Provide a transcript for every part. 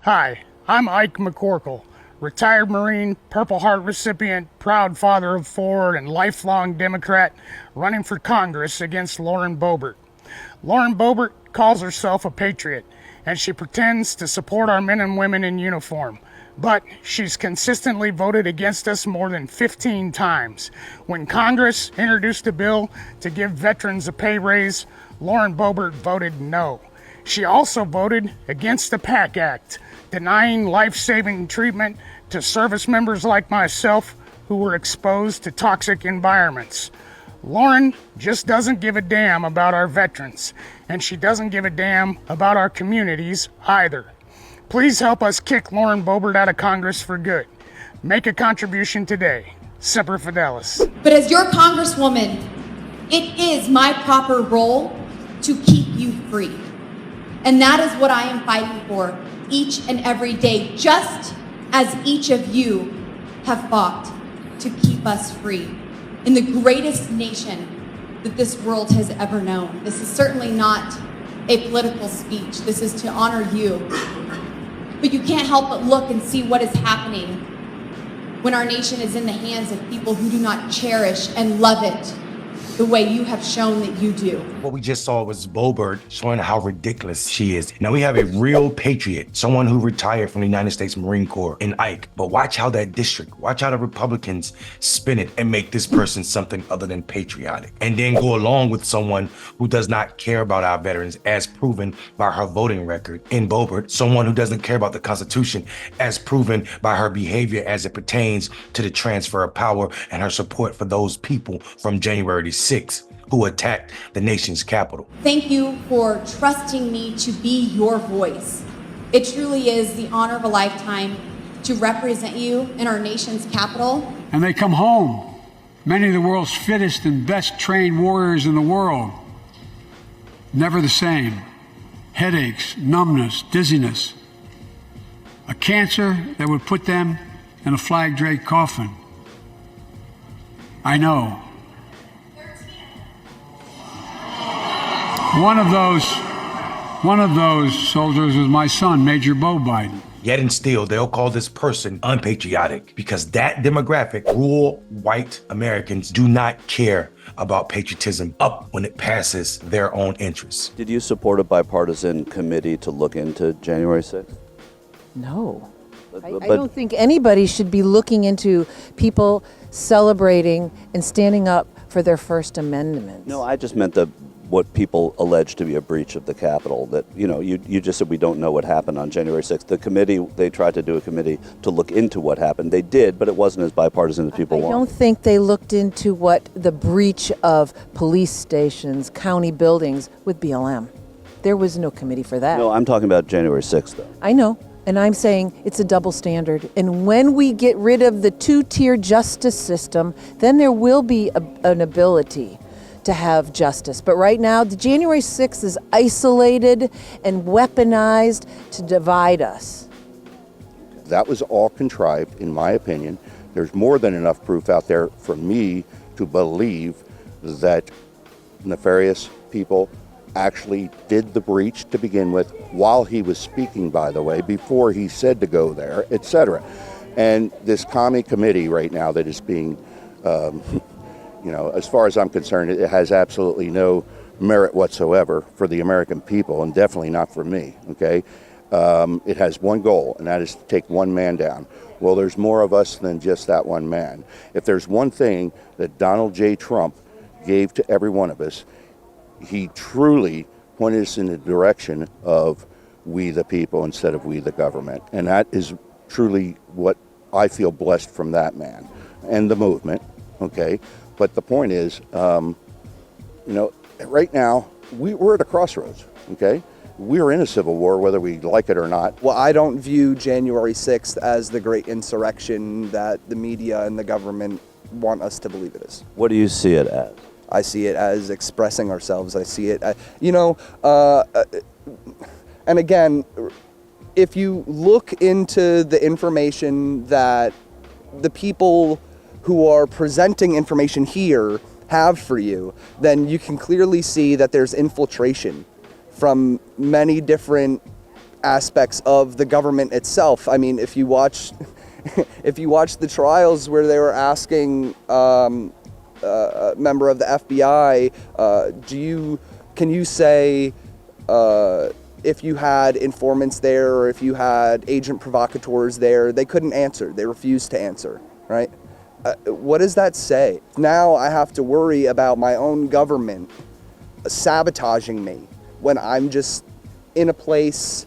Hi, I'm Ike McCorkle, retired Marine, Purple Heart recipient, proud father of four, and lifelong Democrat running for Congress against Lauren Boebert. Lauren Boebert calls herself a patriot, and she pretends to support our men and women in uniform. But she's consistently voted against us more than 15 times. When Congress introduced a bill to give veterans a pay raise, Lauren Boebert voted no. She also voted against the PAC Act, denying life-saving treatment to service members like myself who were exposed to toxic environments. Lauren just doesn't give a damn about our veterans, and she doesn't give a damn about our communities either. Please help us kick Lauren Boebert out of Congress for good. Make a contribution today. Semper Fidelis. But as your Congresswoman, it is my proper role to keep you free. And that is what I am fighting for each and every day, just as each of you have fought to keep us free in the greatest nation that this world has ever known. This is certainly not a political speech. This is to honor you. But you can't help but look and see what is happening when our nation is in the hands of people who do not cherish and love it the way you have shown that you do. What we just saw was Boebert showing how ridiculous she is. Now we have a real patriot, someone who retired from the United States Marine Corps in Ike. But watch how that district, watch how the Republicans spin it and make this person something other than patriotic. And then go along with someone who does not care about our veterans, as proven by her voting record in Boebert, someone who doesn't care about the Constitution, as proven by her behavior as it pertains to the transfer of power and her support for those people from January 6th who attacked the nation's capital. Thank you for trusting me to be your voice. It truly is the honor of a lifetime to represent you in our nation's capital. And they come home, many of the world's fittest and best trained warriors in the world. Never the same. Headaches, numbness, dizziness. A cancer that would put them in a flag-draped coffin. I know. One of those soldiers was my son, Major Bo Biden. Yet and still, they'll call this person unpatriotic because that demographic, rural white Americans, do not care about patriotism up when it passes their own interests. Did you support a bipartisan committee to look into January 6th? No. I don't think anybody should be looking into people celebrating and standing up for their First Amendment. No, I just meant what people allege to be a breach of the Capitol. That, you just said we don't know what happened on January 6th. The committee, they tried to do a committee to look into what happened. They did, but it wasn't as bipartisan as people want. I don't think they looked into what the breach of police stations, county buildings with BLM. There was no committee for that. No, I'm talking about January 6th, though. I know. And I'm saying it's a double standard. And when we get rid of the two-tier justice system, then there will be an ability to have justice. But right now, the January 6th is isolated and weaponized to divide us. That was all contrived, in my opinion. There's more than enough proof out there for me to believe that nefarious people actually did the breach to begin with while he was speaking, by the way, before he said to go there, etc. And this commie committee right now that is being as far as I'm concerned, it has absolutely no merit whatsoever for the American people, and definitely not for me, okay? It has one goal, and that is to take one man down. Well, there's more of us than just that one man. If there's one thing that Donald J. Trump gave to every one of us, he truly pointed us in the direction of we the people instead of we the government. And that is truly what I feel blessed from that man and the movement, okay? But the point is, right now, we're at a crossroads, okay? We're in a civil war, whether we like it or not. Well, I don't view January 6th as the great insurrection that the media and the government want us to believe it is. What do you see it as? I see it as expressing ourselves. I see it, and again, if you look into the information that the people who are presenting information here have for you, then you can clearly see that there's infiltration from many different aspects of the government itself. I mean, if you watch if you watch the trials where they were asking a member of the FBI, can you say if you had informants there or if you had agent provocateurs there? They couldn't answer. They refused to answer, right? What does that say? Now I have to worry about my own government sabotaging me when I'm just in a place,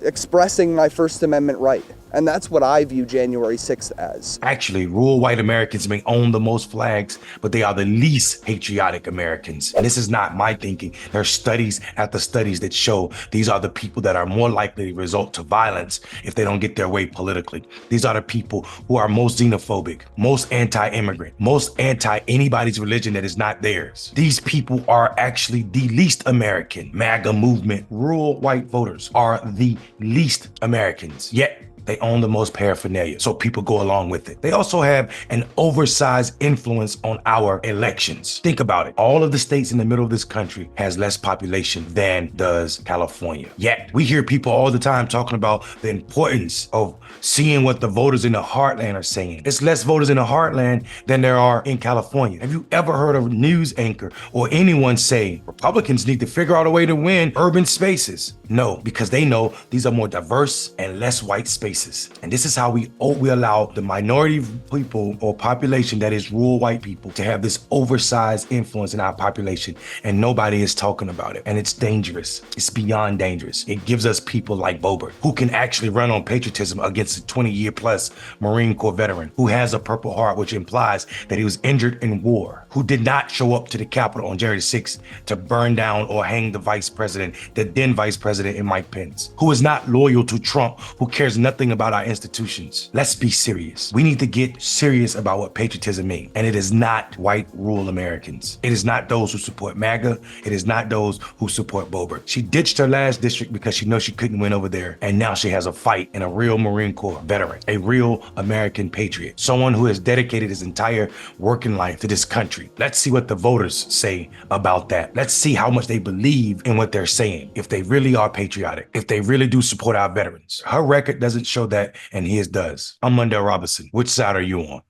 expressing my First Amendment right. And that's what I view January 6th as. Actually, rural white Americans may own the most flags, but they are the least patriotic Americans. And this is not my thinking. There are studies after studies that show these are the people that are more likely to resort to violence if they don't get their way politically. These are the people who are most xenophobic, most anti-immigrant, most anti-anybody's religion that is not theirs. These people are actually the least American. MAGA movement, rural white voters are the least Americans. Yet, they own the most paraphernalia, so people go along with it. They also have an oversized influence on our elections. Think about it. All of the states in the middle of this country has less population than does California. Yet, we hear people all the time talking about the importance of seeing what the voters in the heartland are saying. It's less voters in the heartland than there are in California. Have you ever heard a news anchor or anyone say, Republicans need to figure out a way to win urban spaces? No, because they know these are more diverse and less white spaces. And this is how we allow the minority of people or population that is rural white people to have this oversized influence in our population, and nobody is talking about it. And it's dangerous. It's beyond dangerous. It gives us people like Boebert, who can actually run on patriotism against a 20-year plus Marine Corps veteran who has a Purple Heart, which implies that he was injured in war, who did not show up to the Capitol on January 6th to burn down or hang the vice president, the then vice president in Mike Pence, who is not loyal to Trump, who cares nothing about our institutions. Let's be serious. We need to get serious about what patriotism means. And it is not white rural Americans. It is not those who support MAGA. It is not those who support Boebert. She ditched her last district because she knows she couldn't win over there. And now she has a fight in a real Marine Corps veteran, a real American patriot, someone who has dedicated his entire working life to this country. Let's see what the voters say about that. Let's see how much they believe in what they're saying. If they really are patriotic, if they really do support our veterans. Her record doesn't show that, and his does. I'm Mondale Robinson. Which side are you on?